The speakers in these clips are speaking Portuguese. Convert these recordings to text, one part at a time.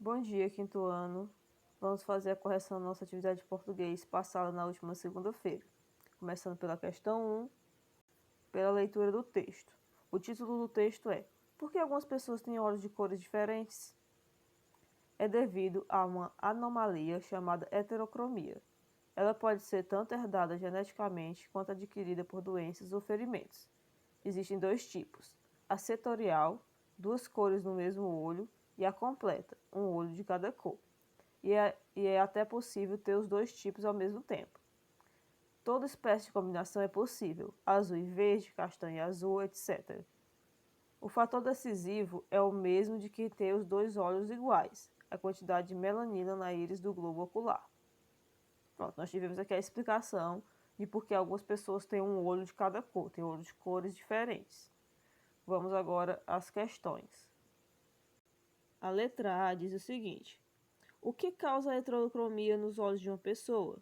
Bom dia, quinto ano. Vamos fazer a correção da nossa atividade de português passada na última segunda-feira. Começando pela questão 1, pela leitura do texto. O título do texto é: Por que algumas pessoas têm olhos de cores diferentes? É devido a uma anomalia chamada heterocromia. Ela pode ser tanto herdada geneticamente quanto adquirida por doenças ou ferimentos. Existem dois tipos: a setorial, duas cores no mesmo olho, e a completa, um olho de cada cor. E é até possível ter os dois tipos ao mesmo tempo. Toda espécie de combinação é possível: azul e verde, castanho e azul, etc. O fator decisivo é o mesmo de que ter os dois olhos iguais, a quantidade de melanina na íris do globo ocular. Pronto, nós tivemos aqui a explicação de por que algumas pessoas têm um olho de cada cor, têm olhos de cores diferentes. Vamos agora às questões. A letra A diz o seguinte: o que causa a heterocromia nos olhos de uma pessoa?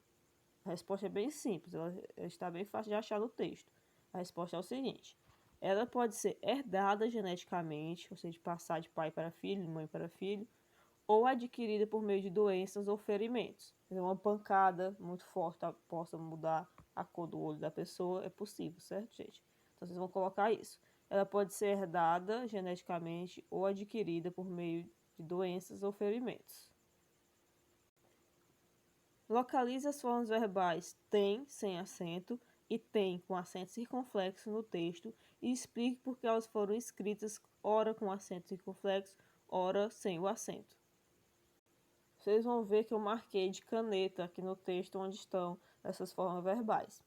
A resposta é bem simples, ela está bem fácil de achar no texto. A resposta é o seguinte: ela pode ser herdada geneticamente, ou seja, passar de pai para filho, de mãe para filho, ou adquirida por meio de doenças ou ferimentos. Uma pancada muito forte possa mudar a cor do olho da pessoa, é possível, certo, gente? Então vocês vão colocar isso. Ela pode ser herdada geneticamente ou adquirida por meio de doenças ou ferimentos. Localize as formas verbais tem, sem acento, e tem, com acento circunflexo no texto e explique por que elas foram escritas ora com acento circunflexo, ora sem o acento. Vocês vão ver que eu marquei de caneta aqui no texto onde estão essas formas verbais.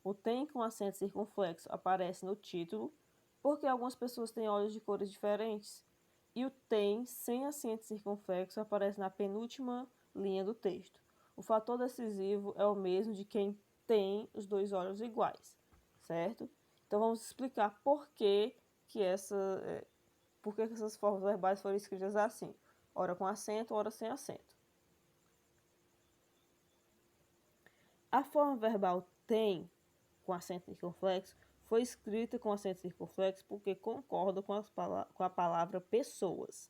O tem com acento circunflexo aparece no título, porque algumas pessoas têm olhos de cores diferentes. E o tem sem acento circunflexo aparece na penúltima linha do texto. O fator decisivo é o mesmo de quem tem os dois olhos iguais, certo? Então vamos explicar por que essas formas verbais foram escritas assim, ora com acento, ora sem acento. A forma verbal tem, com acento circunflexo, foi escrita com acento circunflexo porque concorda com a palavra pessoas.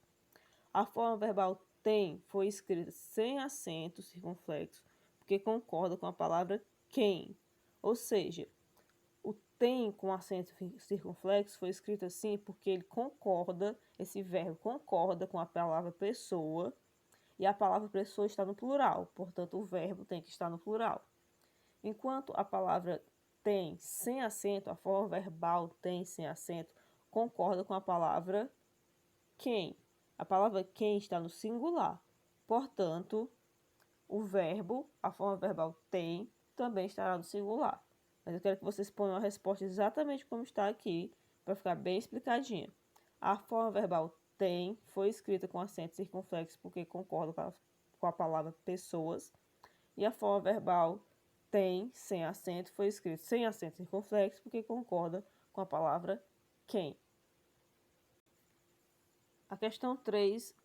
A forma verbal tem foi escrita sem acento circunflexo porque concorda com a palavra quem. Ou seja, o tem com acento circunflexo foi escrito assim porque ele concorda, esse verbo concorda com a palavra pessoa e a palavra pessoa está no plural, portanto o verbo tem que estar no plural. Enquanto a palavra tem sem acento, a forma verbal tem sem acento, concorda com a palavra quem. A palavra quem está no singular. Portanto, o verbo, a forma verbal tem, também estará no singular. Mas eu quero que vocês ponham a resposta exatamente como está aqui, para ficar bem explicadinha. A forma verbal tem foi escrita com acento circunflexo porque concorda com a palavra pessoas. E a forma verbal tem, sem acento, foi escrito sem acento circunflexo porque concorda com a palavra quem. A questão 2,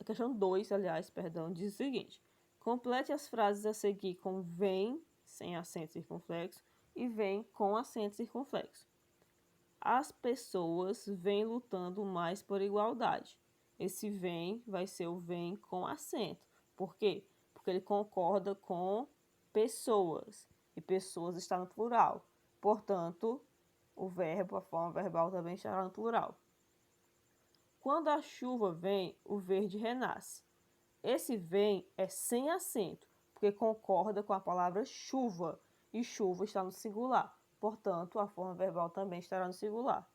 diz o seguinte: complete as frases a seguir com vem, sem acento circunflexo, e vem com acento circunflexo. As pessoas vêm lutando mais por igualdade. Esse vem vai ser o vem com acento. Por quê? Porque ele concorda com pessoas. E pessoas está no plural. Portanto, o verbo, a forma verbal também estará no plural. Quando a chuva vem, o verde renasce. Esse vem é sem acento, porque concorda com a palavra chuva. E chuva está no singular. Portanto, a forma verbal também estará no singular.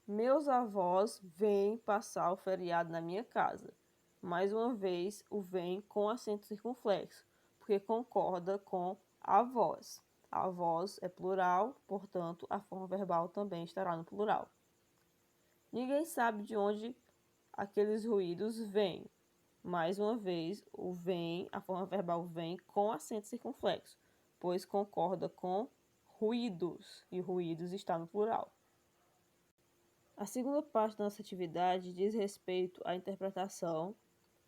Meus avós vêm passar o feriado na minha casa. Mais uma vez, o vem com acento circunflexo, porque concorda com avós. Avós é plural, portanto, a forma verbal também estará no plural. Ninguém sabe de onde aqueles ruídos vêm. Mais uma vez, o vem, a forma verbal vem com acento circunflexo, pois concorda com ruídos, e ruídos está no plural. A segunda parte da nossa atividade diz respeito à interpretação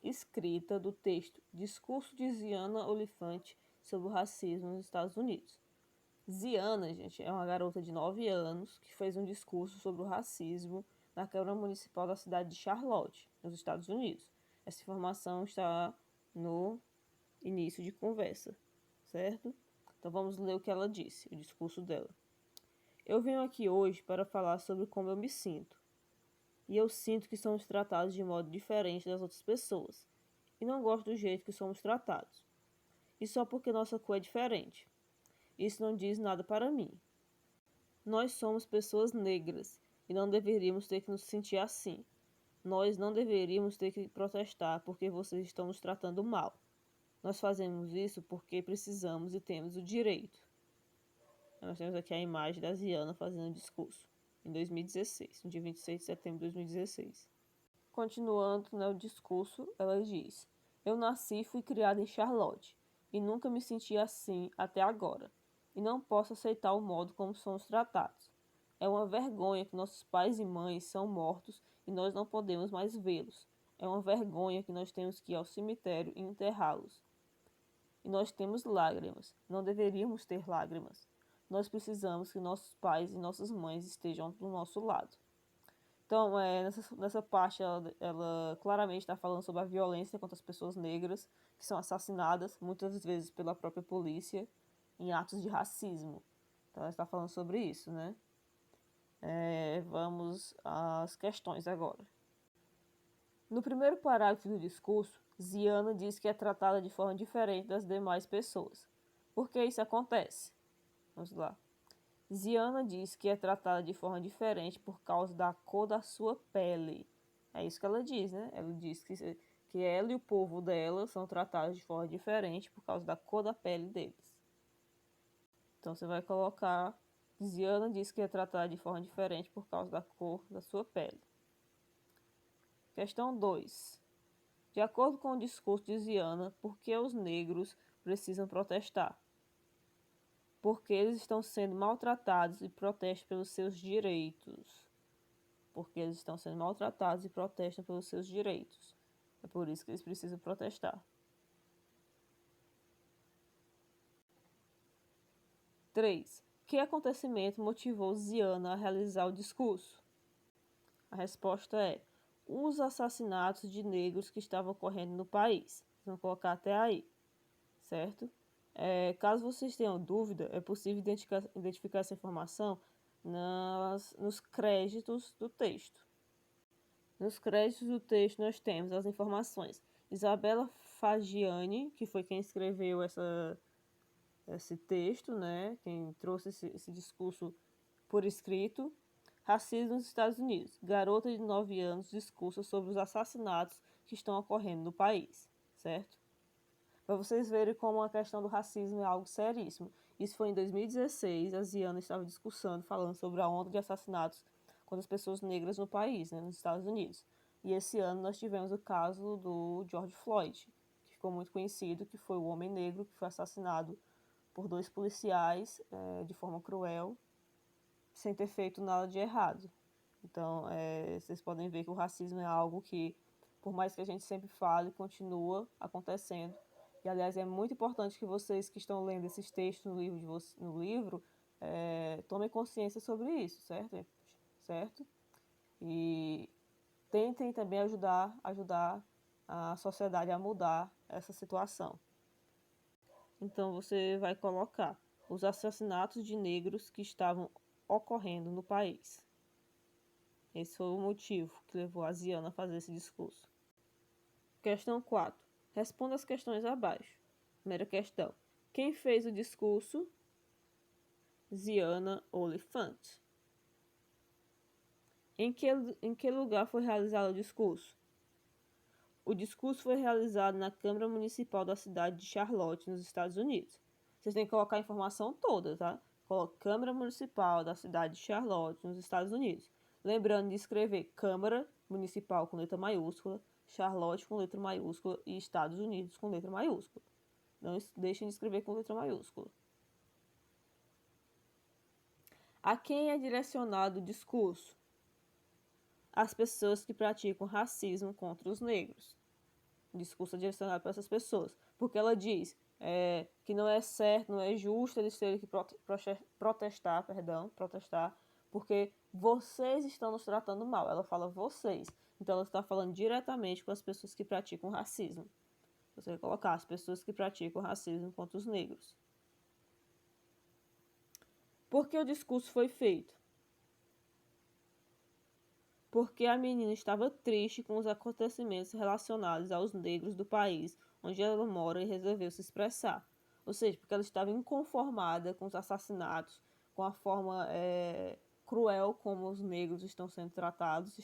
escrita do texto Discurso de Ziana Oliphant sobre o racismo nos Estados Unidos. Ziana, gente, é uma garota de 9 anos que fez um discurso sobre o racismo na Câmara Municipal da cidade de Charlotte, nos Estados Unidos. Essa informação está no início de conversa, certo? Então vamos ler o que ela disse, o discurso dela. Eu venho aqui hoje para falar sobre como eu me sinto. E eu sinto que somos tratados de modo diferente das outras pessoas. E não gosto do jeito que somos tratados. E só porque nossa cor é diferente. Isso não diz nada para mim. Nós somos pessoas negras e não deveríamos ter que nos sentir assim. Nós não deveríamos ter que protestar porque vocês estão nos tratando mal. Nós fazemos isso porque precisamos e temos o direito. Nós temos aqui a imagem da Ziana fazendo o discurso, em 2016, no dia 26 de setembro de 2016. Continuando, né, o discurso, ela diz: Eu nasci e fui criada em Charlotte, e nunca me senti assim até agora, e não posso aceitar o modo como somos tratados. É uma vergonha que nossos pais e mães são mortos e nós não podemos mais vê-los. É uma vergonha que nós temos que ir ao cemitério e enterrá-los. E nós temos lágrimas. Não deveríamos ter lágrimas. Nós precisamos que nossos pais e nossas mães estejam do nosso lado. Então, nessa parte, ela claramente está falando sobre a violência contra as pessoas negras que são assassinadas, muitas vezes pela própria polícia, em atos de racismo. Então, ela está falando sobre isso, né? Vamos às questões agora. No primeiro parágrafo do discurso, Ziana diz que é tratada de forma diferente das demais pessoas. Por que isso acontece? Vamos lá. Ziana diz que é tratada de forma diferente por causa da cor da sua pele. É isso que ela diz, né? Ela diz que ela e o povo dela são tratados de forma diferente por causa da cor da pele deles. Então você vai colocar: Ziana diz que é tratada de forma diferente por causa da cor da sua pele. Questão 2. De acordo com o discurso de Ziana, por que os negros precisam protestar? Porque eles estão sendo maltratados e protestam pelos seus direitos. Porque eles estão sendo maltratados e protestam pelos seus direitos. É por isso que eles precisam protestar. 3. Que acontecimento motivou Ziana a realizar o discurso? A resposta é: os assassinatos de negros que estavam ocorrendo no país. Vamos colocar até aí, certo? Caso vocês tenham dúvida, é possível identificar essa informação nos créditos do texto. Nos créditos do texto nós temos as informações. Isabela Fagiani, que foi quem escreveu esse texto, né? Quem trouxe esse discurso por escrito. Racismo nos Estados Unidos. Garota de 9 anos discursa sobre os assassinatos que estão ocorrendo no país, certo? Para vocês verem como a questão do racismo é algo seríssimo. Isso foi em 2016, a Ziana estava discursando, falando sobre a onda de assassinatos contra as pessoas negras no país, né, nos Estados Unidos. E esse ano nós tivemos o caso do George Floyd, que ficou muito conhecido, que foi o homem negro que foi assassinado por 2 policiais de forma cruel, sem ter feito nada de errado. Então, vocês podem ver que o racismo é algo que, por mais que a gente sempre fale, continua acontecendo. E, aliás, é muito importante que vocês que estão lendo esses textos no livro tomem consciência sobre isso, certo? Certo? E tentem também ajudar a sociedade a mudar essa situação. Então, você vai colocar os assassinatos de negros que estavam ocorrendo no país. Esse foi o motivo que levou a Ziana a fazer esse discurso. Questão 4. Responda as questões abaixo. Primeira questão. Quem fez o discurso? Ziana Oliphant. Em que lugar foi realizado o discurso? O discurso foi realizado na Câmara Municipal da cidade de Charlotte, nos Estados Unidos. Vocês têm que colocar a informação toda, tá? Coloca Câmara Municipal da cidade de Charlotte, nos Estados Unidos. Lembrando de escrever Câmara Municipal com letra maiúscula, Charlotte com letra maiúscula e Estados Unidos com letra maiúscula. Não deixem de escrever com letra maiúscula. A quem é direcionado o discurso? As pessoas que praticam racismo contra os negros. O discurso é direcionado para essas pessoas. Porque ela diz que não é certo, não é justo eles terem que protestar, porque vocês estão nos tratando mal. Ela fala vocês. Então, ela está falando diretamente com as pessoas que praticam racismo. Você vai colocar as pessoas que praticam racismo contra os negros. Por que o discurso foi feito? Porque a menina estava triste com os acontecimentos relacionados aos negros do país onde ela mora e resolveu se expressar. Ou seja, porque ela estava inconformada com os assassinatos, com a forma cruel como os negros estavam sendo tratados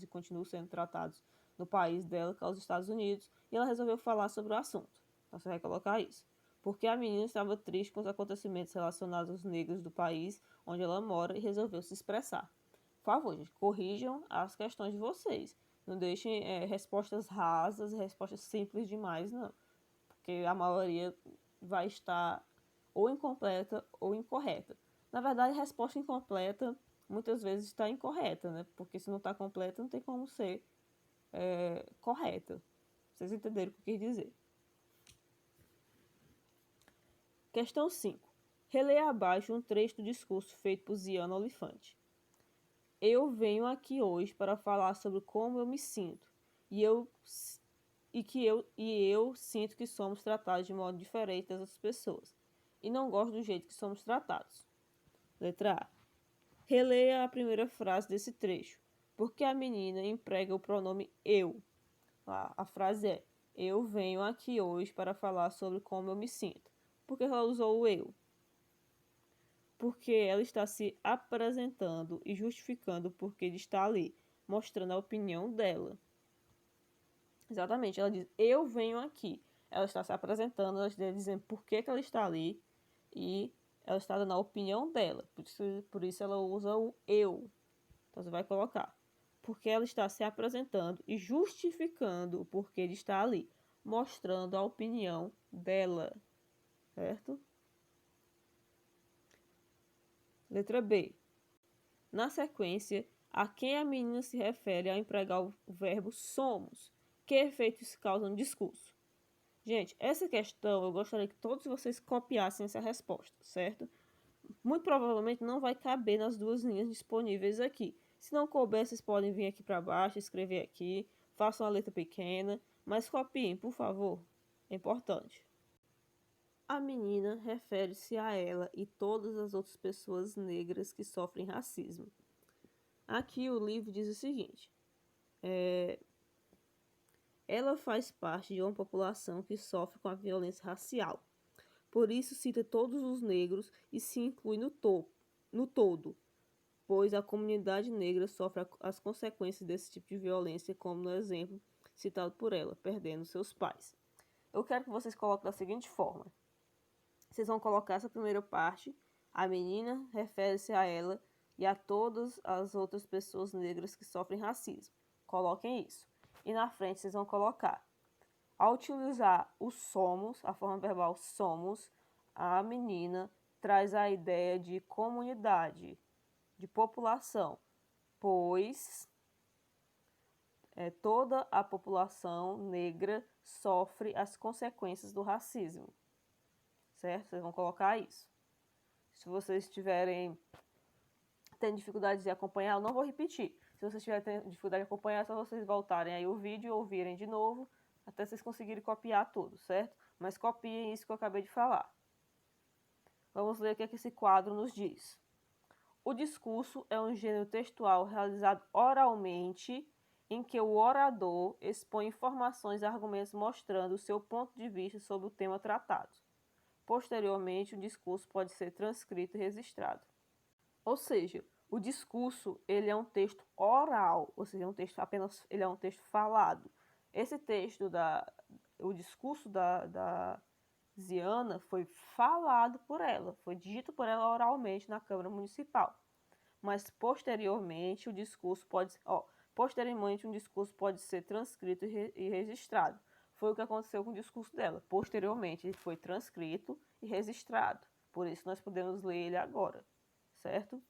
e continuam sendo tratados no país dela, que é os Estados Unidos, e ela resolveu falar sobre o assunto. Então você vai colocar isso. Porque a menina estava triste com os acontecimentos relacionados aos negros do país onde ela mora e resolveu se expressar. Por favor, gente, corrijam as questões de vocês. Não deixem respostas rasas, respostas simples demais, não. Porque a maioria vai estar ou incompleta ou incorreta. Na verdade, a resposta incompleta muitas vezes está incorreta, né? Porque se não está completa, não tem como ser correta. Vocês entenderam o que eu quis dizer. Questão 5. Releia abaixo um trecho do discurso feito por Ziana Olifante. Eu venho aqui hoje para falar sobre como eu me sinto e eu sinto que somos tratados de modo diferente das outras pessoas e não gosto do jeito que somos tratados. Letra A. Releia a primeira frase desse trecho. Porque a menina emprega o pronome eu. A frase é: eu venho aqui hoje para falar sobre como eu me sinto. Por que ela usou o eu? Porque ela está se apresentando e justificando o porquê de estar ali, mostrando a opinião dela. Exatamente, ela diz, eu venho aqui. Ela está se apresentando, ela está dizendo por que ela está ali e ela está dando a opinião dela. Por isso ela usa o eu. Então você vai colocar. Porque ela está se apresentando e justificando o porquê de estar ali, mostrando a opinião dela. Certo? Letra B. Na sequência, a quem a menina se refere ao empregar o verbo somos? Que efeitos causa no discurso? Gente, essa questão eu gostaria que todos vocês copiassem essa resposta, certo? Muito provavelmente não vai caber nas duas linhas disponíveis aqui. Se não couber, vocês podem vir aqui para baixo, escrever aqui, façam a letra pequena, mas copiem, por favor. É importante. A menina refere-se a ela e todas as outras pessoas negras que sofrem racismo. Aqui o livro diz o seguinte: ela faz parte de uma população que sofre com a violência racial. Por isso cita todos os negros e se inclui no todo, pois a comunidade negra sofre as consequências desse tipo de violência, como no exemplo citado por ela, perdendo seus pais. Eu quero que vocês coloquem da seguinte forma. Vocês vão colocar essa primeira parte, a menina refere-se a ela e a todas as outras pessoas negras que sofrem racismo. Coloquem isso. E na frente vocês vão colocar. Ao utilizar o somos, a forma verbal somos, a menina traz a ideia de comunidade, de população, pois toda a população negra sofre as consequências do racismo. Certo? Vocês vão colocar isso. Se vocês estiverem tendo dificuldade de acompanhar, eu não vou repetir. Se vocês tiverem tendo dificuldade de acompanhar, é só vocês voltarem aí o vídeo e ouvirem de novo, até vocês conseguirem copiar tudo, certo? Mas copiem isso que eu acabei de falar. Vamos ler o que esse quadro nos diz. O discurso é um gênero textual realizado oralmente, em que o orador expõe informações e argumentos mostrando o seu ponto de vista sobre o tema tratado. Posteriormente, o discurso pode ser transcrito e registrado. Ou seja, o discurso ele é um texto oral, ou seja, ele é um texto falado. Esse texto o discurso da Ziana foi falado por ela, foi dito por ela oralmente na Câmara Municipal. Mas posteriormente um discurso pode ser transcrito e registrado. Foi o que aconteceu com o discurso dela. Posteriormente, ele foi transcrito e registrado. Por isso, nós podemos ler ele agora, certo?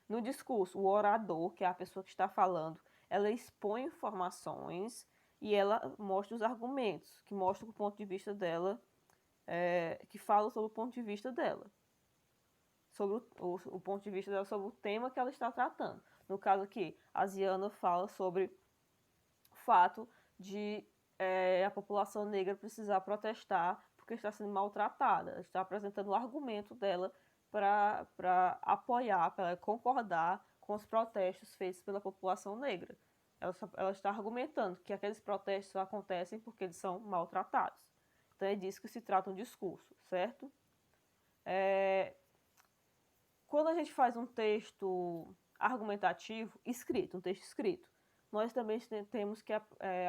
No discurso, o orador, que é a pessoa que está falando, ela expõe informações e ela mostra os argumentos, que mostram o ponto de vista dela, que falam sobre o ponto de vista dela. Sobre o ponto de vista dela sobre o tema que ela está tratando. No caso aqui, a Ziana fala sobre fato de a população negra precisar protestar porque está sendo maltratada. Está apresentando o argumento dela para apoiar, para concordar com os protestos feitos pela população negra. Ela está argumentando que aqueles protestos acontecem porque eles são maltratados. Então é disso que se trata um discurso, certo? Quando a gente faz um texto argumentativo escrito, um texto escrito, nós também temos que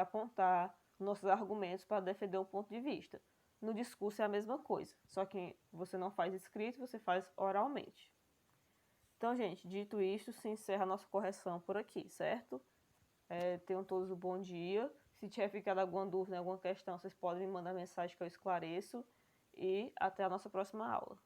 apontar nossos argumentos para defender um ponto de vista. No discurso é a mesma coisa, só que você não faz escrito, você faz oralmente. Então, gente, dito isto, se encerra a nossa correção por aqui, certo? Tenham todos um bom dia. Se tiver ficado alguma dúvida, alguma questão, vocês podem me mandar mensagem que eu esclareço. E até a nossa próxima aula.